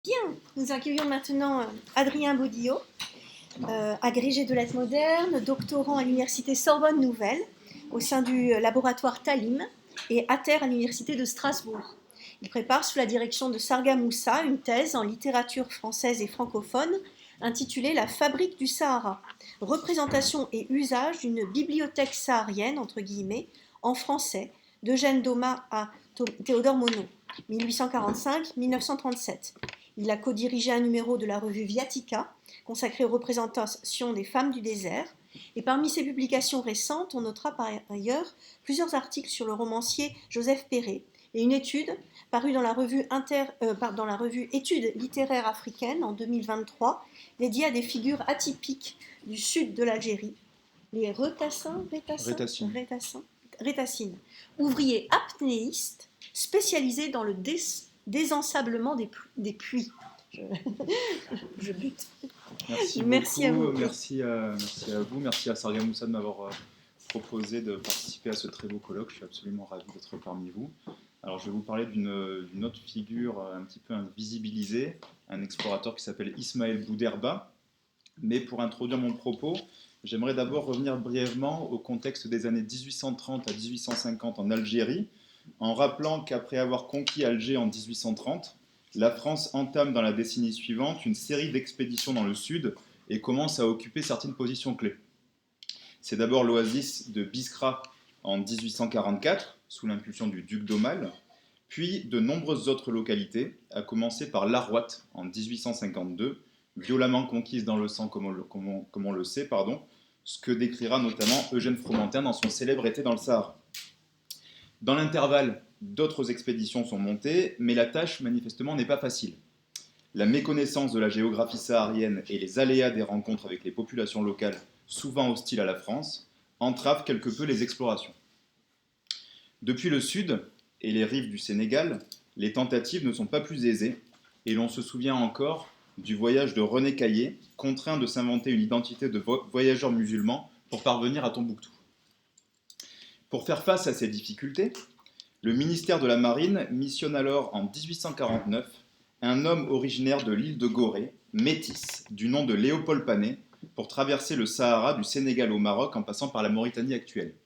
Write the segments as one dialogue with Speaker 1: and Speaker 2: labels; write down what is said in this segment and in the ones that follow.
Speaker 1: Bien, nous accueillons maintenant Adrien Baudillot, agrégé de lettres modernes, doctorant à l'université Sorbonne Nouvelle, au sein du laboratoire Talim, et ATER à l'université de Strasbourg. Il prépare sous la direction de Sarga Moussa une thèse en littérature française et francophone intitulée La fabrique du Sahara, représentation et usage d'une bibliothèque saharienne, entre guillemets, en français, d'Eugène Doma à Théodore Monod, 1845-1937. Il a co-dirigé un numéro de la revue Viatica, consacré aux représentations des femmes du désert. Et parmi ses publications récentes, on notera par ailleurs plusieurs articles sur le romancier Joseph Perret et une étude parue dans la revue, Études littéraires africaines en 2023, dédiée à des figures atypiques du sud de l'Algérie, les Rétassines, ouvriers apnéistes spécialisés dans le désensablement des puits. Je bute.
Speaker 2: Merci
Speaker 1: à vous.
Speaker 2: Merci à vous, merci à Sarga Moussa de m'avoir proposé de participer à ce très beau colloque. Je suis absolument ravi d'être parmi vous. Alors, je vais vous parler d'une autre figure un petit peu invisibilisée, un explorateur qui s'appelle Ismaël Bouderba. Mais pour introduire mon propos, j'aimerais d'abord revenir brièvement au contexte des années 1830 à 1850 en Algérie, en rappelant qu'après avoir conquis Alger en 1830, la France entame dans la décennie suivante une série d'expéditions dans le sud et commence à occuper certaines positions clés. C'est d'abord l'oasis de Biskra en 1844, sous l'impulsion du duc d'Aumale, puis de nombreuses autres localités, à commencer par l'Arouat en 1852, violemment conquise dans le sang comme on le sait, ce que décrira notamment Eugène Fromentin dans son célèbre Été dans le Sahara. Dans l'intervalle, d'autres expéditions sont montées, mais la tâche manifestement n'est pas facile. La méconnaissance de la géographie saharienne et les aléas des rencontres avec les populations locales, souvent hostiles à la France, entravent quelque peu les explorations. Depuis le sud et les rives du Sénégal, les tentatives ne sont pas plus aisées, et l'on se souvient encore du voyage de René Caillé, contraint de s'inventer une identité de voyageur musulman pour parvenir à Tombouctou. Pour faire face à ces difficultés, le ministère de la Marine missionne alors en 1849 un homme originaire de l'île de Gorée, métis, du nom de Léopold Panet, pour traverser le Sahara du Sénégal au Maroc en passant par la Mauritanie actuelle.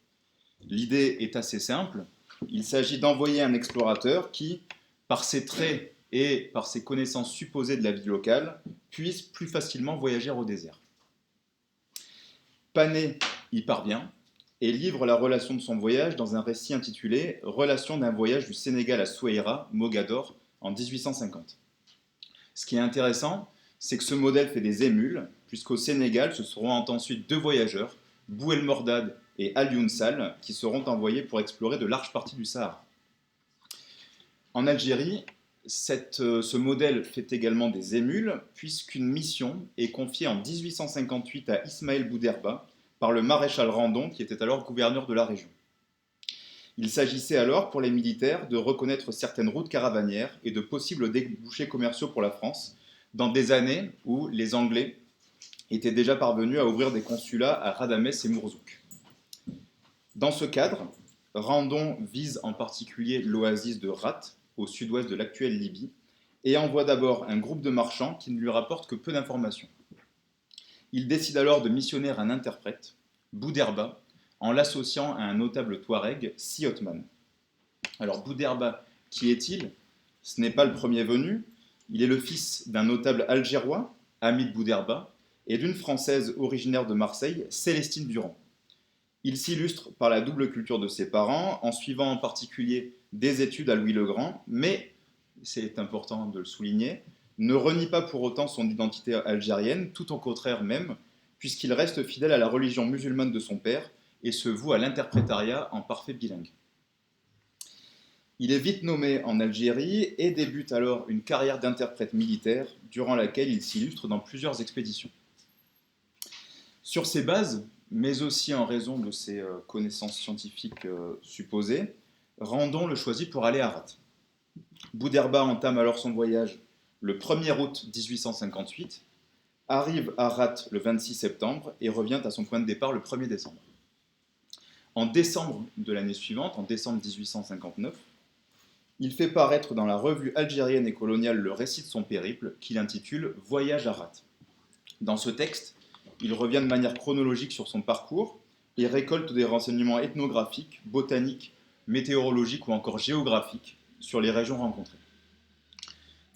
Speaker 2: L'idée est assez simple, il s'agit d'envoyer un explorateur qui, par ses traits et par ses connaissances supposées de la vie locale, puisse plus facilement voyager au désert. Panet y parvient et livre la relation de son voyage dans un récit intitulé « Relation d'un voyage du Sénégal à Souaïra, Mogador, en 1850 ». Ce qui est intéressant, c'est que ce modèle fait des émules, puisqu'au Sénégal, ce seront ensuite deux voyageurs, Bouel Mordad et Alioune Sall, qui seront envoyés pour explorer de larges parties du Sahara. En Algérie, ce modèle fait également des émules, puisqu'une mission est confiée en 1858 à Ismaël Bouderba par le maréchal Randon, qui était alors gouverneur de la région. Il s'agissait alors pour les militaires de reconnaître certaines routes caravanières et de possibles débouchés commerciaux pour la France, dans des années où les Anglais étaient déjà parvenus à ouvrir des consulats à Radamès et Mourzouk. Dans ce cadre, Randon vise en particulier l'oasis de Rat, au sud-ouest de l'actuelle Libye, et envoie d'abord un groupe de marchands qui ne lui rapportent que peu d'informations. Il décide alors de missionner un interprète, Bouderba, en l'associant à un notable Touareg, Si Othman. Alors Bouderba, qui est-il? Ce n'est pas le premier venu, il est le fils d'un notable algérois, Hamid Bouderba, et d'une Française originaire de Marseille, Célestine Durand. Il s'illustre par la double culture de ses parents, en suivant en particulier des études à Louis le Grand, mais, c'est important de le souligner, ne renie pas pour autant son identité algérienne, tout au contraire même, puisqu'il reste fidèle à la religion musulmane de son père et se voue à l'interprétariat en parfait bilingue. Il est vite nommé en Algérie et débute alors une carrière d'interprète militaire, durant laquelle il s'illustre dans plusieurs expéditions. Sur ces bases, mais aussi en raison de ses connaissances scientifiques supposées, Randon le choisit pour aller à Rat. Bouderba entame alors son voyage le 1er août 1858, arrive à Rat le 26 septembre et revient à son point de départ le 1er décembre. En décembre de l'année suivante, en décembre 1859, Il fait paraître dans la revue algérienne et coloniale le récit de son périple, qu'il intitule Voyage à Rat. Dans ce texte, il revient de manière chronologique sur son parcours et récolte des renseignements ethnographiques, botaniques, météorologiques ou encore géographiques sur les régions rencontrées.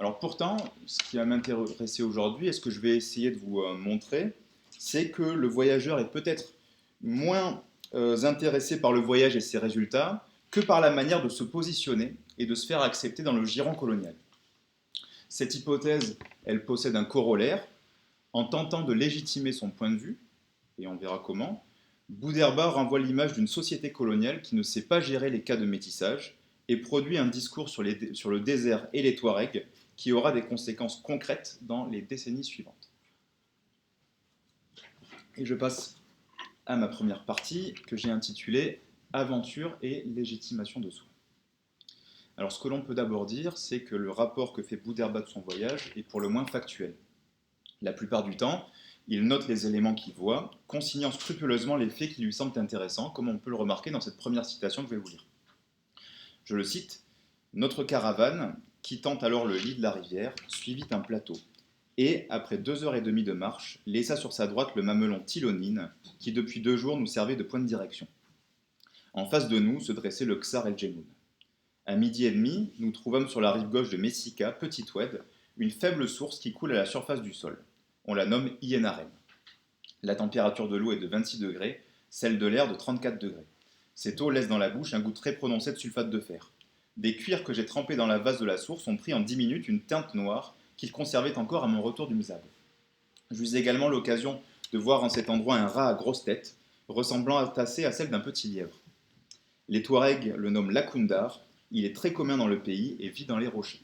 Speaker 2: Alors pourtant, ce qui va m'intéresser aujourd'hui et ce que je vais essayer de vous montrer, c'est que le voyageur est peut-être moins intéressé par le voyage et ses résultats que par la manière de se positionner et de se faire accepter dans le giron colonial. Cette hypothèse, elle possède un corollaire. En tentant de légitimer son point de vue, et on verra comment, Boudherba renvoie l'image d'une société coloniale qui ne sait pas gérer les cas de métissage et produit un discours sur le désert et les Touaregs qui aura des conséquences concrètes dans les décennies suivantes. Et je passe à ma première partie que j'ai intitulée Aventure et légitimation de soi. Alors ce que l'on peut d'abord dire, c'est que le rapport que fait Boudherba de son voyage est pour le moins factuel. La plupart du temps, il note les éléments qu'il voit, consignant scrupuleusement les faits qui lui semblent intéressants, comme on peut le remarquer dans cette première citation que je vais vous lire. Je le cite, « Notre caravane, quittant alors le lit de la rivière, suivit un plateau, et, après 2 heures et demie de marche, laissa sur sa droite le mamelon Tilonine, qui depuis 2 jours nous servait de point de direction. En face de nous se dressait le Ksar El Djemoun. À 12h30, nous trouvâmes sur la rive gauche de Messika, Petite Oued, une faible source qui coule à la surface du sol. On la nomme Ienarem. La température de l'eau est de 26 degrés, celle de l'air de 34 degrés. Cette eau laisse dans la bouche un goût très prononcé de sulfate de fer. Des cuirs que j'ai trempés dans la vase de la source ont pris en 10 minutes une teinte noire qu'ils conservaient encore à mon retour du Mzab. J'eus également l'occasion de voir en cet endroit un rat à grosse tête, ressemblant assez à celle d'un petit lièvre. Les Touaregs le nomment Lakundar, il est très commun dans le pays et vit dans les rochers.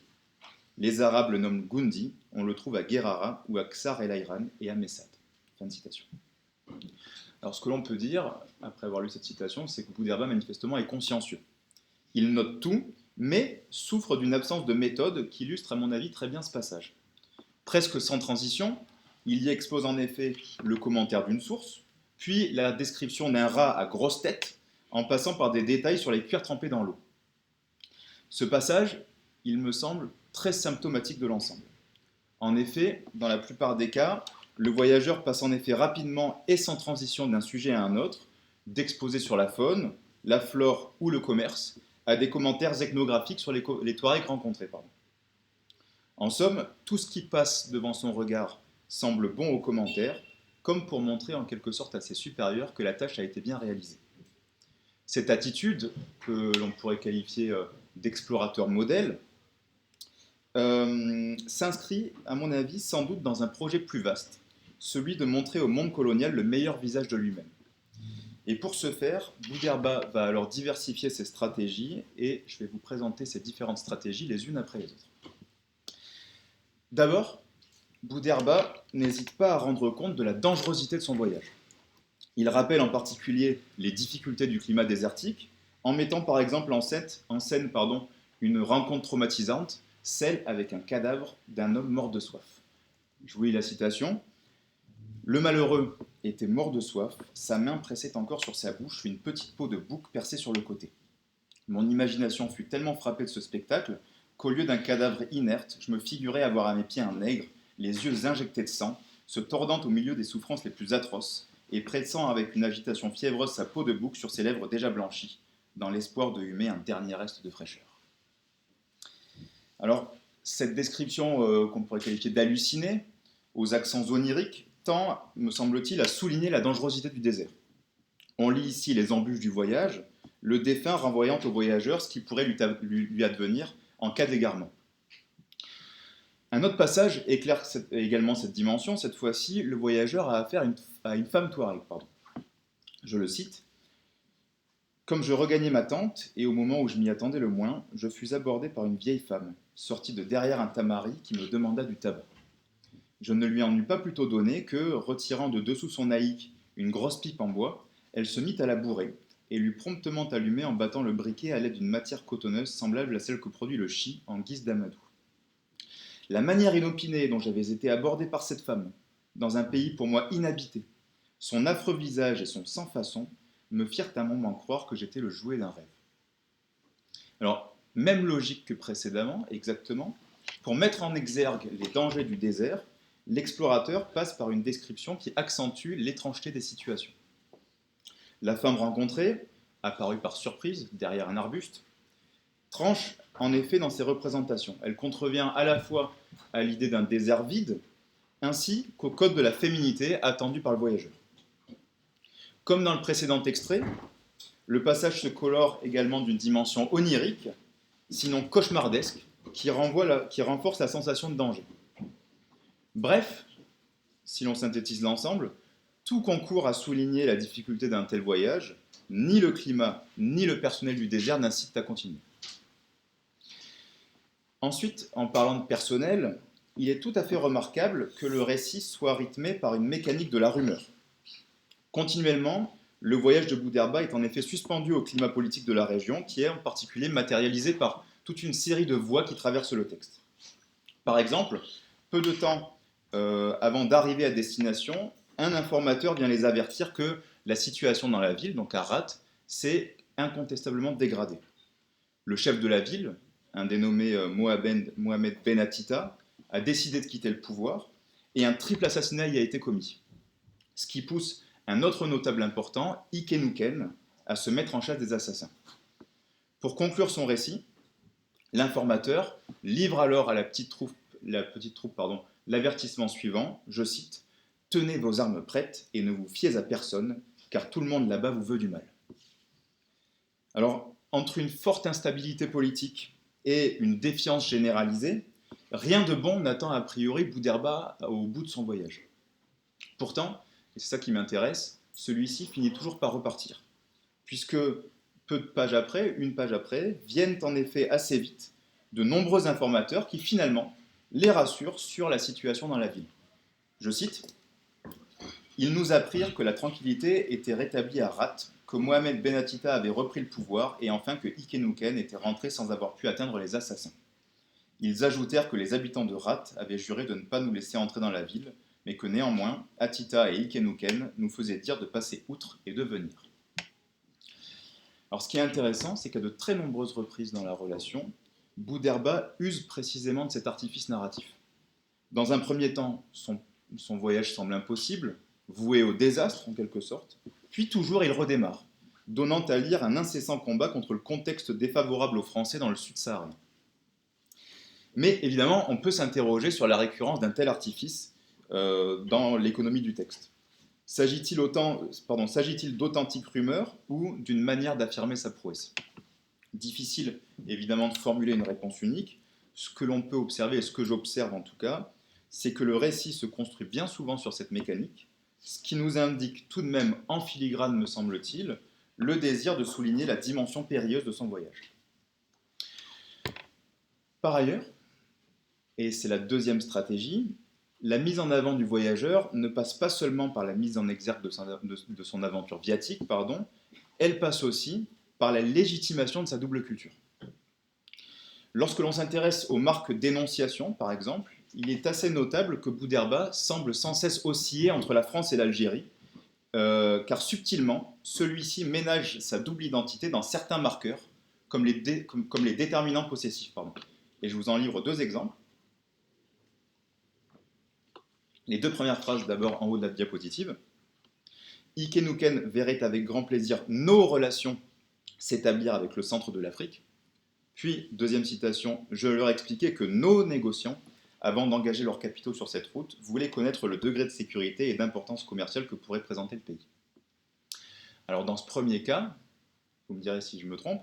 Speaker 2: Les Arabes le nomment Gundi, on le trouve à Guerrara ou à Ksar El Ayran et à Messad. Fin de citation. Alors ce que l'on peut dire, après avoir lu cette citation, c'est que Boudherba manifestement est consciencieux. Il note tout, mais souffre d'une absence de méthode qui illustre à mon avis très bien ce passage. Presque sans transition, il y expose en effet le commentaire d'une source, puis la description d'un rat à grosse tête, en passant par des détails sur les cuirs trempés dans l'eau. Ce passage, il me semble très symptomatique de l'ensemble. En effet, dans la plupart des cas, le voyageur passe en effet rapidement et sans transition d'un sujet à un autre, d'exposer sur la faune, la flore ou le commerce, à des commentaires ethnographiques sur les Touaregs rencontrés. En somme, tout ce qui passe devant son regard semble bon aux commentaires, comme pour montrer en quelque sorte à ses supérieurs que la tâche a été bien réalisée. Cette attitude, que l'on pourrait qualifier d'explorateur modèle, s'inscrit, à mon avis, sans doute dans un projet plus vaste, celui de montrer au monde colonial le meilleur visage de lui-même. Et pour ce faire, Boudherba va alors diversifier ses stratégies, et je vais vous présenter ces différentes stratégies les unes après les autres. D'abord, Boudherba n'hésite pas à rendre compte de la dangerosité de son voyage. Il rappelle en particulier les difficultés du climat désertique, en mettant par exemple en scène une rencontre traumatisante, celle avec un cadavre d'un homme mort de soif. Je vous lis la citation. « Le malheureux était mort de soif, sa main pressait encore sur sa bouche une petite peau de bouc percée sur le côté. Mon imagination fut tellement frappée de ce spectacle qu'au lieu d'un cadavre inerte, je me figurais avoir à mes pieds un nègre, les yeux injectés de sang, se tordant au milieu des souffrances les plus atroces, et pressant avec une agitation fiévreuse sa peau de bouc sur ses lèvres déjà blanchies, dans l'espoir de humer un dernier reste de fraîcheur. » Alors, cette description qu'on pourrait qualifier d'hallucinée, aux accents oniriques, tend, me semble-t-il, à souligner la dangerosité du désert. On lit ici les embûches du voyage, le défunt renvoyant au voyageur ce qui pourrait lui advenir en cas d'égarement. Un autre passage éclaire également cette dimension. Cette fois-ci, le voyageur a affaire à une femme touareg. Je le cite. « Comme je regagnais ma tente, et au moment où je m'y attendais le moins, je fus abordé par une vieille femme, sortie de derrière un tamari, qui me demanda du tabac. Je ne lui en eus pas plutôt donné que, retirant de dessous son haïk une grosse pipe en bois, elle se mit à la bourrer, et l'eut promptement allumée en battant le briquet à l'aide d'une matière cotonneuse semblable à celle que produit le chi en guise d'amadou. La manière inopinée dont j'avais été abordé par cette femme, dans un pays pour moi inhabité, son affreux visage et son sans-façon, me firent un moment croire que j'étais le jouet d'un rêve. » Alors, Même logique que précédemment, exactement. Pour mettre en exergue les dangers du désert, l'explorateur passe par une description qui accentue l'étrangeté des situations. La femme rencontrée, apparue par surprise derrière un arbuste, tranche en effet dans ses représentations. Elle contrevient à la fois à l'idée d'un désert vide, ainsi qu'au code de la féminité attendu par le voyageur. Comme dans le précédent extrait, le passage se colore également d'une dimension onirique, sinon cauchemardesque, qui renforce la sensation de danger. Bref, si l'on synthétise l'ensemble, tout concourt à souligner la difficulté d'un tel voyage, ni le climat, ni le personnel du désert n'incitent à continuer. Ensuite, en parlant de personnel, il est tout à fait remarquable que le récit soit rythmé par une mécanique de la rumeur. Continuellement, le voyage de Boudherba est en effet suspendu au climat politique de la région, qui est en particulier matérialisé par toute une série de voix qui traversent le texte. Par exemple, peu de temps avant d'arriver à destination, un informateur vient les avertir que la situation dans la ville, donc à Rat, s'est incontestablement dégradée. Le chef de la ville, un dénommé Mohamed Ben Attita, a décidé de quitter le pouvoir et un triple assassinat y a été commis. Ce qui pousse un autre notable important, Ikenuken, à se mettre en chasse des assassins. Pour conclure son récit, l'informateur livre alors à la petite troupe l'avertissement suivant, je cite, « Tenez vos armes prêtes et ne vous fiez à personne, car tout le monde là-bas vous veut du mal. » Alors, entre une forte instabilité politique et une défiance généralisée, rien de bon n'attend a priori Boudherba au bout de son voyage. Pourtant, et c'est ça qui m'intéresse, celui-ci finit toujours par repartir, puisque une page après, viennent en effet assez vite de nombreux informateurs qui finalement les rassurent sur la situation dans la ville. Je cite, « Ils nous apprirent que la tranquillité était rétablie à Rat, que Mohamed Ben Attita avait repris le pouvoir et enfin que Ikenuken était rentré sans avoir pu atteindre les assassins. Ils ajoutèrent que les habitants de Rat avaient juré de ne pas nous laisser entrer dans la ville, mais que néanmoins, Attita et Ikenuken nous faisaient dire de passer outre et de venir. » Alors ce qui est intéressant, c'est qu'à de très nombreuses reprises dans la relation, Boudherba use précisément de cet artifice narratif. Dans un premier temps, son voyage semble impossible, voué au désastre en quelque sorte, puis toujours il redémarre, donnant à lire un incessant combat contre le contexte défavorable aux Français dans le sud saharien. Mais évidemment, on peut s'interroger sur la récurrence d'un tel artifice dans l'économie du texte. S'agit-il d'authentiques rumeurs ou d'une manière d'affirmer sa prouesse ? Difficile évidemment de formuler une réponse unique. Ce que l'on peut observer, et ce que j'observe en tout cas, c'est que le récit se construit bien souvent sur cette mécanique, ce qui nous indique tout de même en filigrane, me semble-t-il, le désir de souligner la dimension périlleuse de son voyage. Par ailleurs, et c'est la deuxième stratégie, la mise en avant du voyageur ne passe pas seulement par la mise en exergue de son aventure viatique, elle passe aussi par la légitimation de sa double culture. Lorsque l'on s'intéresse aux marques d'énonciation, par exemple, il est assez notable que Boudherba semble sans cesse osciller entre la France et l'Algérie, car subtilement, celui-ci ménage sa double identité dans certains marqueurs, comme les déterminants possessifs. Et je vous en livre deux exemples. Les deux premières phrases d'abord en haut de la diapositive. Ikenuken verrait avec grand plaisir nos relations s'établir avec le centre de l'Afrique. Puis, deuxième citation, je leur expliquais que nos négociants, avant d'engager leurs capitaux sur cette route, voulaient connaître le degré de sécurité et d'importance commerciale que pourrait présenter le pays. Alors dans ce premier cas, vous me direz si je me trompe,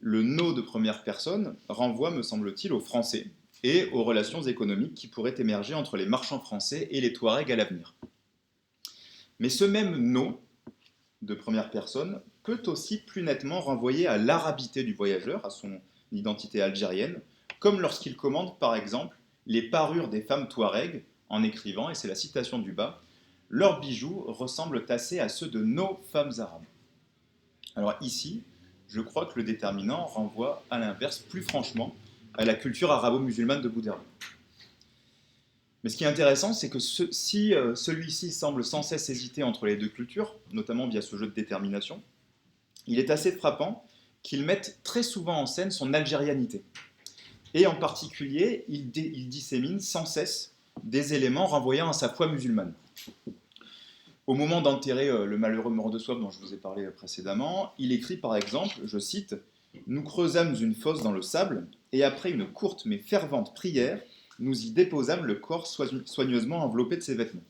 Speaker 2: le nos de première personne renvoie, me semble-t-il, aux Français et aux relations économiques qui pourraient émerger entre les marchands français et les Touaregs à l'avenir. Mais ce même nos de première personne peut aussi plus nettement renvoyer à l'arabité du voyageur, à son identité algérienne, comme lorsqu'il commande par exemple les parures des femmes touaregs en écrivant, et c'est la citation du bas, « Leurs bijoux ressemblent assez à ceux de nos femmes arabes ». Alors ici, je crois que le déterminant renvoie à l'inverse, plus franchement, à la culture arabo-musulmane de Boudherba. Mais ce qui est intéressant, c'est que si celui-ci semble sans cesse hésiter entre les deux cultures, notamment via ce jeu de détermination, il est assez frappant qu'il mette très souvent en scène son algérianité. Et en particulier, il dissémine sans cesse des éléments renvoyant à sa foi musulmane. Au moment d'enterrer le malheureux mort de soif dont je vous ai parlé précédemment, il écrit par exemple, je cite, « Nous creusâmes une fosse dans le sable, et après une courte mais fervente prière, nous y déposâmes le corps soigneusement enveloppé de ses vêtements. »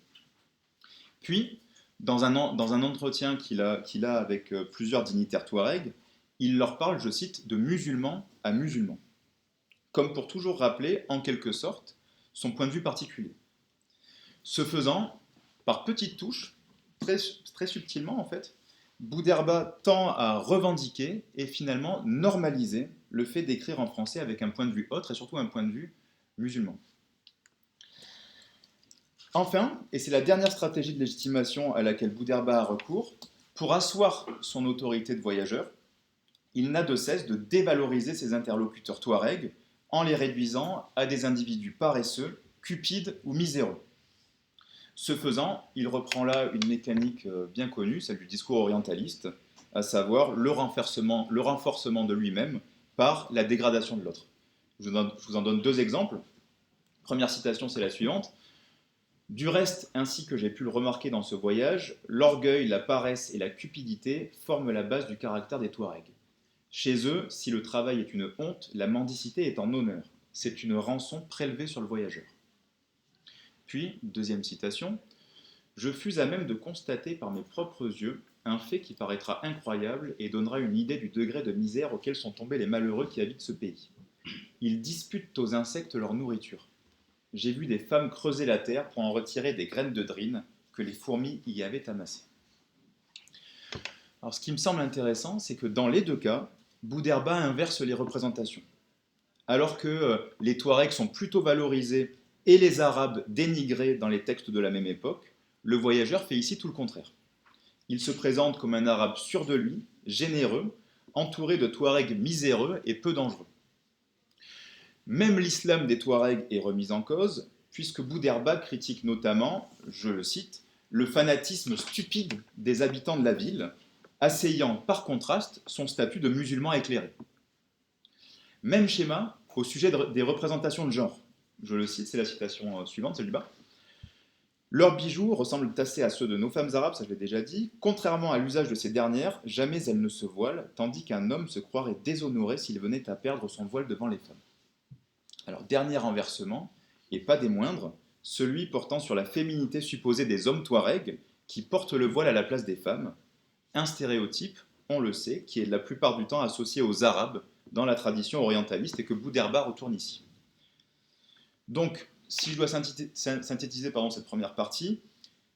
Speaker 2: Puis, dans un entretien qu'il a avec plusieurs dignitaires touaregs, il leur parle, je cite, de musulman à musulman, comme pour toujours rappeler, en quelque sorte, son point de vue particulier. Ce faisant, par petites touches, très subtilement en fait, Boudherba tend à revendiquer et finalement normaliser le fait d'écrire en français avec un point de vue autre et surtout un point de vue musulman. Enfin, et c'est la dernière stratégie de légitimation à laquelle Boudherba a recours, pour asseoir son autorité de voyageur, il n'a de cesse de dévaloriser ses interlocuteurs touaregs en les réduisant à des individus paresseux, cupides ou miséreux. Ce faisant, il reprend là une mécanique bien connue, celle du discours orientaliste, à savoir le renforcement de lui-même par la dégradation de l'autre. Je vous en donne deux exemples. Première citation, c'est la suivante. « Du reste, ainsi que j'ai pu le remarquer dans ce voyage, l'orgueil, la paresse et la cupidité forment la base du caractère des Touaregs. Chez eux, si le travail est une honte, la mendicité est en honneur. C'est une rançon prélevée sur le voyageur. » Puis, deuxième citation, « Je fus à même de constater par mes propres yeux un fait qui paraîtra incroyable et donnera une idée du degré de misère auquel sont tombés les malheureux qui habitent ce pays. Ils disputent aux insectes leur nourriture. J'ai vu des femmes creuser la terre pour en retirer des graines de drine que les fourmis y avaient amassées. » Alors, ce qui me semble intéressant, c'est que dans les deux cas, Boudherba inverse les représentations. Alors que les Touaregs sont plutôt valorisés et les Arabes dénigrés dans les textes de la même époque, le voyageur fait ici tout le contraire. Il se présente comme un Arabe sûr de lui, généreux, entouré de Touaregs miséreux et peu dangereux. Même l'islam des Touaregs est remis en cause, puisque Boudherba critique notamment, je le cite, « le fanatisme stupide des habitants de la ville, asseyant par contraste son statut de musulman éclairé. » Même schéma au sujet des représentations de genre. Je le cite, c'est la citation suivante, celle du bas. « Leurs bijoux ressemblent assez à ceux de nos femmes arabes, ça je l'ai déjà dit. Contrairement à l'usage de ces dernières, jamais elles ne se voilent, tandis qu'un homme se croirait déshonoré s'il venait à perdre son voile devant les femmes. » Alors, dernier renversement, et pas des moindres, celui portant sur la féminité supposée des hommes touaregs qui portent le voile à la place des femmes, un stéréotype, on le sait, qui est la plupart du temps associé aux Arabes dans la tradition orientaliste et que Boudherba retourne ici. Donc, si je dois synthétiser cette première partie,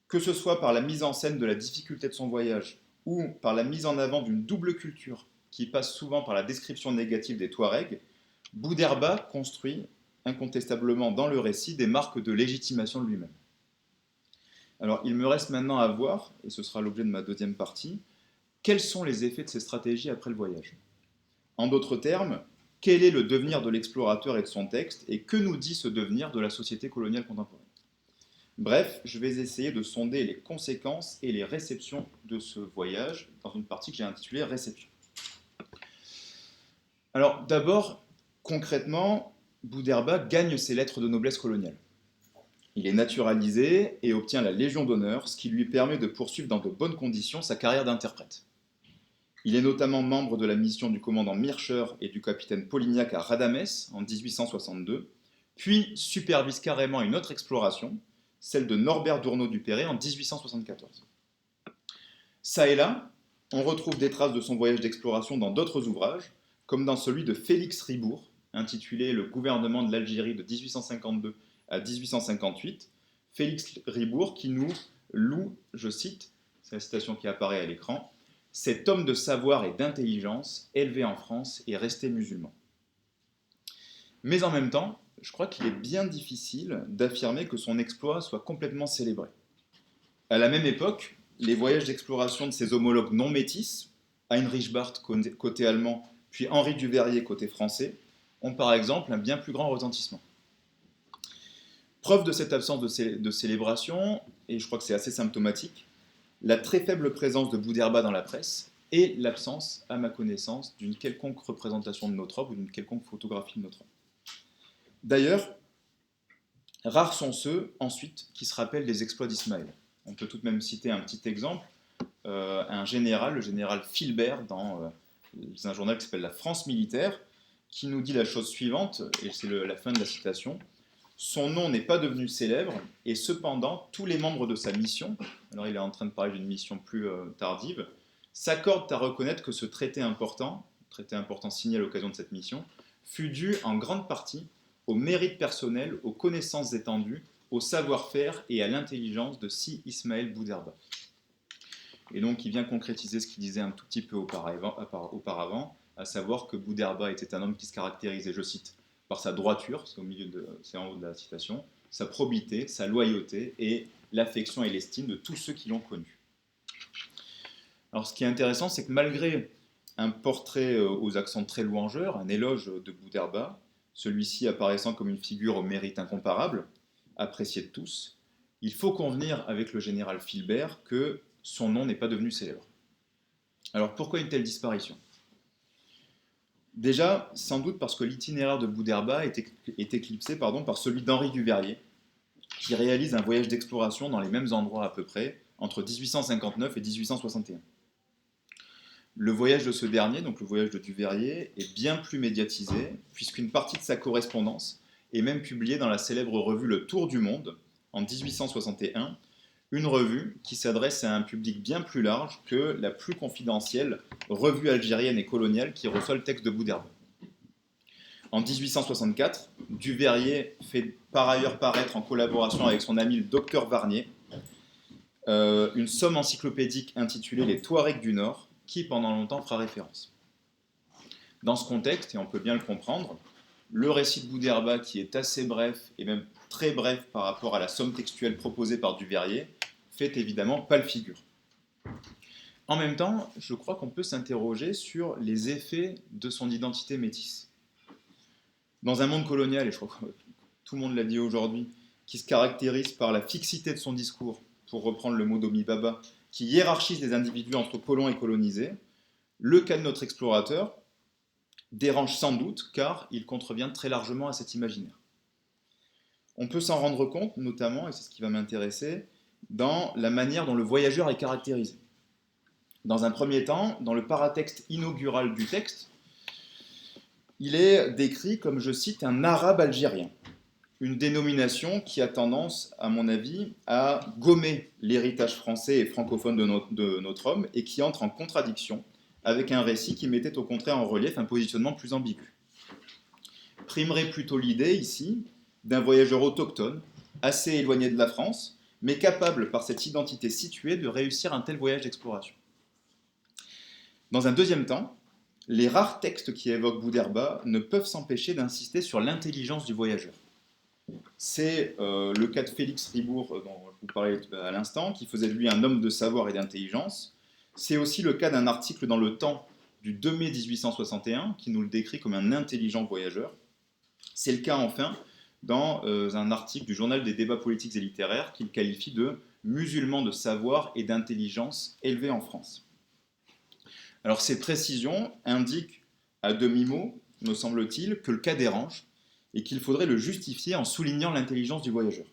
Speaker 2: que ce soit par la mise en scène de la difficulté de son voyage ou par la mise en avant d'une double culture qui passe souvent par la description négative des Touaregs, Boudherba construit incontestablement dans le récit des marques de légitimation de lui-même. Alors, il me reste maintenant à voir, et ce sera l'objet de ma deuxième partie, quels sont les effets de ces stratégies après le voyage. En d'autres termes, quel est le devenir de l'explorateur et de son texte, et que nous dit ce devenir de la société coloniale contemporaine. Bref, je vais essayer de sonder les conséquences et les réceptions de ce voyage dans une partie que j'ai intitulée « Réception ». Alors, d'abord, concrètement, Boudherba gagne ses lettres de noblesse coloniale. Il est naturalisé et obtient la Légion d'honneur, ce qui lui permet de poursuivre dans de bonnes conditions sa carrière d'interprète. Il est notamment membre de la mission du commandant Mircher et du capitaine Polignac à Rhadamès en 1862, puis supervise carrément une autre exploration, celle de Norbert d'Ournaud du Perret en 1874. Ça et là, on retrouve des traces de son voyage d'exploration dans d'autres ouvrages, comme dans celui de Félix Ribourt, intitulé « Le gouvernement de l'Algérie de 1852 à 1858 », Félix Ribourt qui nous loue, je cite, c'est la citation qui apparaît à l'écran, « cet homme de savoir et d'intelligence, élevé en France et resté musulman ». Mais en même temps, je crois qu'il est bien difficile d'affirmer que son exploit soit complètement célébré. À la même époque, les voyages d'exploration de ses homologues non métis, Heinrich Barth côté allemand, puis Henri Duverrier côté français, ont par exemple un bien plus grand retentissement. Preuve de cette absence de célébration, et je crois que c'est assez symptomatique, la très faible présence de Boudherba dans la presse, et l'absence, à ma connaissance, d'une quelconque représentation de notre homme ou d'une quelconque photographie de notre homme. D'ailleurs, rares sont ceux, ensuite, qui se rappellent des exploits d'Ismaël. On peut tout de même citer un petit exemple, un général, le général Philbert, dans un journal qui s'appelle La France militaire, qui nous dit la chose suivante, et c'est la fin de la citation: son nom n'est pas devenu célèbre, et cependant, tous les membres de sa mission, alors il est en train de parler d'une mission plus tardive, s'accordent à reconnaître que ce traité important signé à l'occasion de cette mission, fut dû en grande partie au mérite personnel, aux connaissances étendues, au savoir-faire et à l'intelligence de Si Ismaël Bouderba. Et donc il vient concrétiser ce qu'il disait un tout petit peu auparavant, à savoir que Bouderba était un homme qui se caractérisait, je cite, par sa droiture, c'est en haut de la citation, sa probité, sa loyauté et l'affection et l'estime de tous ceux qui l'ont connu. Alors ce qui est intéressant, c'est que malgré un portrait aux accents très louangeurs, un éloge de Bouderba, celui-ci apparaissant comme une figure au mérite incomparable, appréciée de tous, il faut convenir avec le général Philbert que son nom n'est pas devenu célèbre. Alors pourquoi une telle disparition ? Déjà, sans doute parce que l'itinéraire de Bouderba est éclipsé par celui d'Henri Duverrier, qui réalise un voyage d'exploration dans les mêmes endroits à peu près, entre 1859 et 1861. Le voyage de ce dernier, donc le voyage de Duverrier, est bien plus médiatisé, puisqu'une partie de sa correspondance est même publiée dans la célèbre revue Le Tour du Monde, en 1861, une revue qui s'adresse à un public bien plus large que la plus confidentielle revue algérienne et coloniale qui reçoit le texte de Bouderba. En 1864, Duverrier fait par ailleurs paraître, en collaboration avec son ami le docteur Varnier, une somme encyclopédique intitulée Les Touaregs du Nord, qui pendant longtemps fera référence. Dans ce contexte, et on peut bien le comprendre, le récit de Bouderba, qui est assez bref, et même très bref par rapport à la somme textuelle proposée par Duverrier, fait évidemment pâle figure. En même temps, je crois qu'on peut s'interroger sur les effets de son identité métisse. Dans un monde colonial, et je crois que tout le monde l'a dit aujourd'hui, qui se caractérise par la fixité de son discours, pour reprendre le mot d'Omi Baba, qui hiérarchise les individus entre colons et colonisés, le cas de notre explorateur dérange sans doute car il contrevient très largement à cet imaginaire. On peut s'en rendre compte, notamment, et c'est ce qui va m'intéresser, dans la manière dont le voyageur est caractérisé. Dans un premier temps, dans le paratexte inaugural du texte, il est décrit comme, je cite, un arabe algérien. Une dénomination qui a tendance, à mon avis, à gommer l'héritage français et francophone de notre homme et qui entre en contradiction avec un récit qui mettait au contraire en relief un positionnement plus ambigu. Primerait plutôt l'idée, ici, d'un voyageur autochtone, assez éloigné de la France, mais capable, par cette identité située, de réussir un tel voyage d'exploration. Dans un deuxième temps, les rares textes qui évoquent Bouderba ne peuvent s'empêcher d'insister sur l'intelligence du voyageur. C'est le cas de Félix Ribourt, dont je vous parlais à l'instant, qui faisait de lui un homme de savoir et d'intelligence. C'est aussi le cas d'un article dans Le Temps du 2 mai 1861, qui nous le décrit comme un intelligent voyageur. C'est le cas enfin dans un article du journal des débats politiques et littéraires, qu'il qualifie de musulman de savoir et d'intelligence élevé en France. Alors ces précisions indiquent à demi-mot, me semble-t-il, que le cas dérange, et qu'il faudrait le justifier en soulignant l'intelligence du voyageur.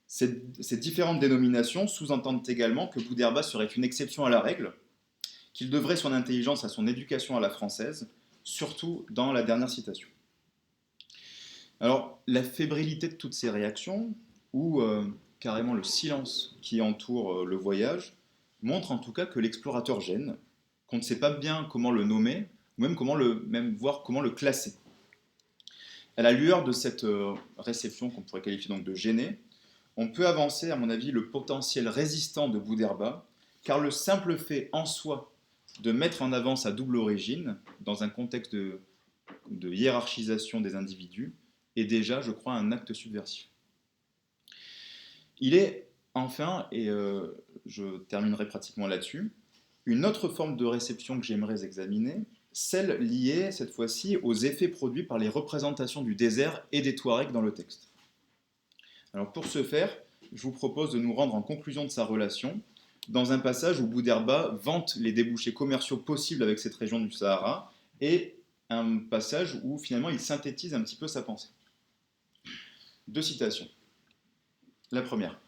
Speaker 2: Ces différentes dénominations sous-entendent également que Bouderba serait une exception à la règle, qu'il devrait son intelligence à son éducation à la française, surtout dans la dernière citation. Alors, la fébrilité de toutes ces réactions, ou carrément le silence qui entoure le voyage, montre en tout cas que l'explorateur gêne, qu'on ne sait pas bien comment le nommer, ou même voir comment le classer. À la lueur de cette réception qu'on pourrait qualifier donc de gênée, on peut avancer, à mon avis, le potentiel résistant de Bouderba, car le simple fait en soi de mettre en avant sa double origine, dans un contexte de hiérarchisation des individus, est déjà, je crois, un acte subversif. Il est, enfin, et je terminerai pratiquement là-dessus, une autre forme de réception que j'aimerais examiner, celle liée, cette fois-ci, aux effets produits par les représentations du désert et des Touaregs dans le texte. Alors pour ce faire, je vous propose de nous rendre en conclusion de sa relation dans un passage où Bouderba vante les débouchés commerciaux possibles avec cette région du Sahara, et un passage où finalement il synthétise un petit peu sa pensée. Deux citations. La première.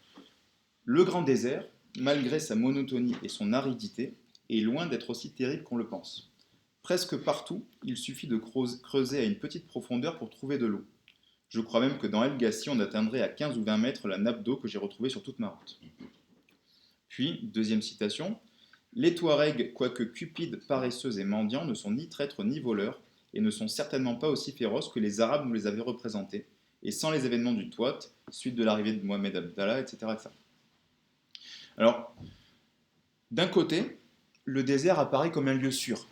Speaker 2: Le grand désert, malgré sa monotonie et son aridité, est loin d'être aussi terrible qu'on le pense. Presque partout, il suffit de creuser à une petite profondeur pour trouver de l'eau. Je crois même que dans El Gassi, on atteindrait à 15 ou 20 mètres la nappe d'eau que j'ai retrouvée sur toute ma route. Puis, deuxième citation, les Touaregs, quoique cupides, paresseux et mendiants, ne sont ni traîtres ni voleurs, et ne sont certainement pas aussi féroces que les Arabes nous les avaient représentés, et sans les événements du Touat, suite de l'arrivée de Mohamed Abdallah, etc. etc. Alors, d'un côté, le désert apparaît comme un lieu sûr.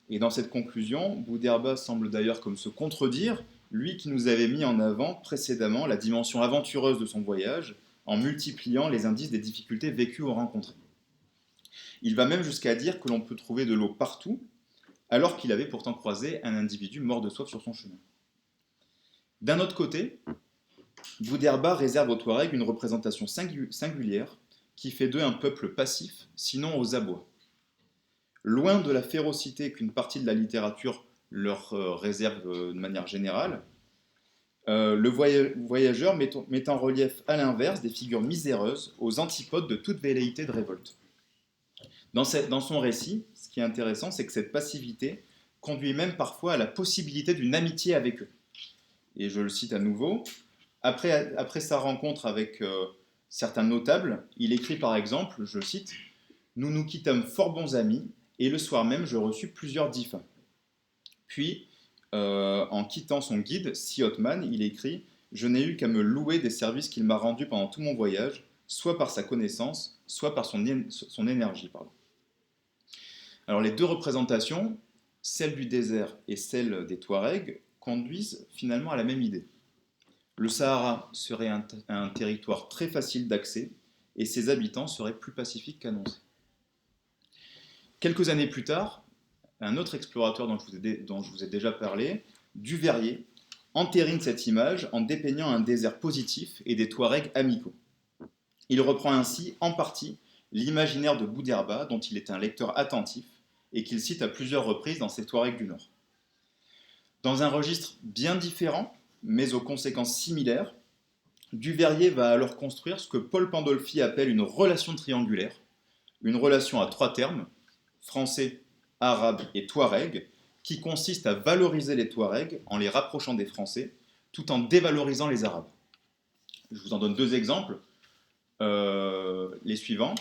Speaker 2: Et dans cette conclusion, Bouderba semble d'ailleurs comme se contredire, lui qui nous avait mis en avant précédemment la dimension aventureuse de son voyage, en multipliant les indices des difficultés vécues ou rencontrées. Il va même jusqu'à dire que l'on peut trouver de l'eau partout, alors qu'il avait pourtant croisé un individu mort de soif sur son chemin. D'un autre côté, Bouderba réserve aux Touaregs une représentation singulière qui fait d'eux un peuple passif, sinon aux abois. Loin de la férocité qu'une partie de la littérature leur réserve de manière générale, le voyageur met en relief à l'inverse des figures miséreuses aux antipodes de toute velléité de révolte. Dans son récit, ce qui est intéressant, c'est que cette passivité conduit même parfois à la possibilité d'une amitié avec eux. Et je le cite à nouveau, après sa rencontre avec certains notables, il écrit par exemple, je cite, « Nous nous quittâmes fort bons amis, et le soir même je reçus plusieurs diffins. » Puis, en quittant son guide, Si Othman, il écrit « Je n'ai eu qu'à me louer des services qu'il m'a rendus pendant tout mon voyage, soit par sa connaissance, soit par son énergie. » Alors les deux représentations, celle du désert et celle des Touaregs, conduisent finalement à la même idée. Le Sahara serait un territoire très facile d'accès et ses habitants seraient plus pacifiques qu'annoncé. Quelques années plus tard, un autre explorateur dont je vous ai déjà parlé, Duveyrier, entérine cette image en dépeignant un désert positif et des Touaregs amicaux. Il reprend ainsi en partie l'imaginaire de Bouderba, dont il est un lecteur attentif et qu'il cite à plusieurs reprises dans ses Touaregs du Nord. Dans un registre bien différent, mais aux conséquences similaires, Duveyrier va alors construire ce que Paul Pandolfi appelle une relation triangulaire, une relation à trois termes, français, arabe et touareg, qui consiste à valoriser les Touaregs en les rapprochant des Français, tout en dévalorisant les Arabes. Je vous en donne deux exemples, les suivants.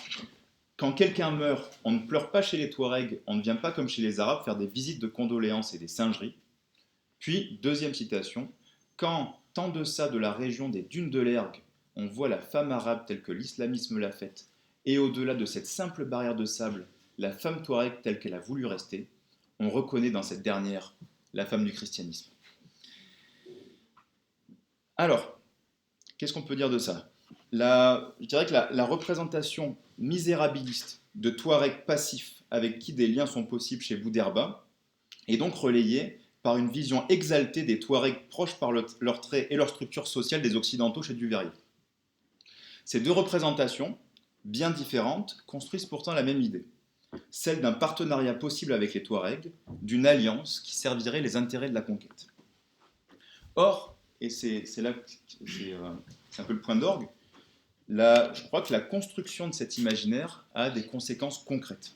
Speaker 2: Quand quelqu'un meurt, on ne pleure pas chez les Touaregs, on ne vient pas comme chez les Arabes faire des visites de condoléances et des singeries. Puis, deuxième citation, quand, en deçà de la région des dunes de l'Ergue, on voit la femme arabe telle que l'islamisme l'a faite, et au-delà de cette simple barrière de sable, la femme touareg telle qu'elle a voulu rester, on reconnaît dans cette dernière la femme du christianisme. Alors, qu'est-ce qu'on peut dire de ça ? Je dirais que la représentation misérabiliste de Touareg passifs avec qui des liens sont possibles chez Bouderba est donc relayée par une vision exaltée des Touaregs proches par leurs traits et leur structure sociale des Occidentaux chez Duveyrier. Ces deux représentations, bien différentes, construisent pourtant la même idée, celle d'un partenariat possible avec les Touaregs, d'une alliance qui servirait les intérêts de la conquête. Or, et c'est là que c'est un peu le point d'orgue, je crois que la construction de cet imaginaire a des conséquences concrètes.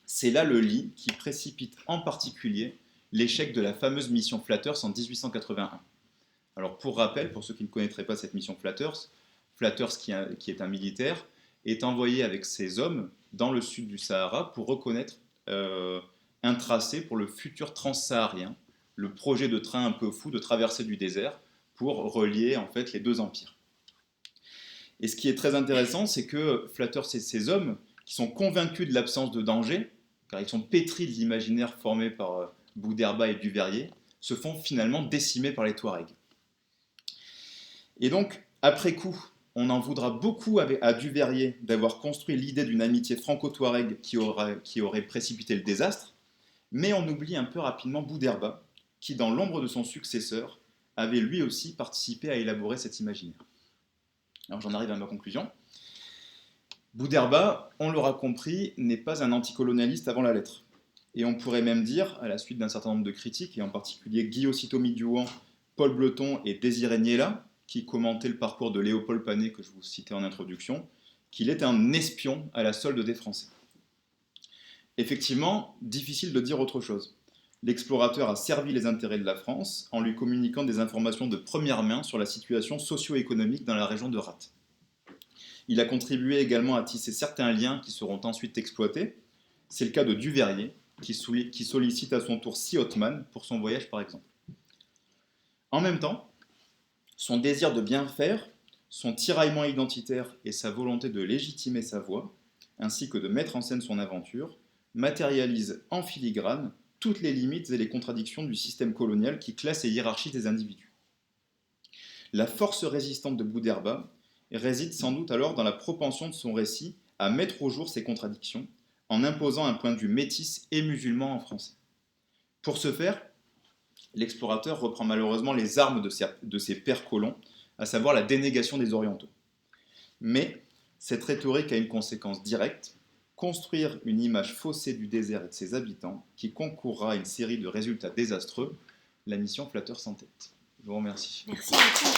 Speaker 2: C'est là le lit qui précipite en particulier l'échec de la fameuse mission Flatters en 1881. Alors pour rappel, pour ceux qui ne connaîtraient pas cette mission Flatters, qui est un militaire, est envoyé avec ses hommes dans le sud du Sahara pour reconnaître un tracé pour le futur transsaharien, le projet de train un peu fou de traversée du désert pour relier en fait les deux empires. Et ce qui est très intéressant, c'est que Flatters et ses hommes, qui sont convaincus de l'absence de danger, car ils sont pétris de l'imaginaire formé par Bouderba et Duveyrier, se font finalement décimer par les Touaregs. Et donc, après coup, on en voudra beaucoup à Duveyrier d'avoir construit l'idée d'une amitié franco-touareg qui aurait précipité le désastre, mais on oublie un peu rapidement Bouderba, qui, dans l'ombre de son successeur, avait lui aussi participé à élaborer cet imaginaire. Alors j'en arrive à ma conclusion. Boudherba, on l'aura compris, n'est pas un anticolonialiste avant la lettre. Et on pourrait même dire, à la suite d'un certain nombre de critiques, et en particulier Guy Sitomi-Duhan, Paul Bleton et Désiré Niella, qui commentaient le parcours de Léopold Panet que je vous citais en introduction, qu'il est un espion à la solde des Français. Effectivement, difficile de dire autre chose. L'explorateur a servi les intérêts de la France en lui communiquant des informations de première main sur la situation socio-économique dans la région de Ratte. Il a contribué également à tisser certains liens qui seront ensuite exploités. C'est le cas de Duveyrier, qui sollicite à son tour Sy Othman pour son voyage par exemple. En même temps, son désir de bien faire, son tiraillement identitaire et sa volonté de légitimer sa voix, ainsi que de mettre en scène son aventure, matérialisent en filigrane toutes les limites et les contradictions du système colonial qui classe et hiérarchise les individus. La force résistante de Boudherba réside sans doute alors dans la propension de son récit à mettre au jour ces contradictions, en imposant un point de vue métis et musulman en français. Pour ce faire, l'explorateur reprend malheureusement les armes de ses pères colons, à savoir la dénégation des Orientaux. Mais cette rhétorique a une conséquence directe, construire une image faussée du désert et de ses habitants, qui concourra à une série de résultats désastreux, la mission Flatteur sans tête. Je vous remercie.
Speaker 1: Merci beaucoup.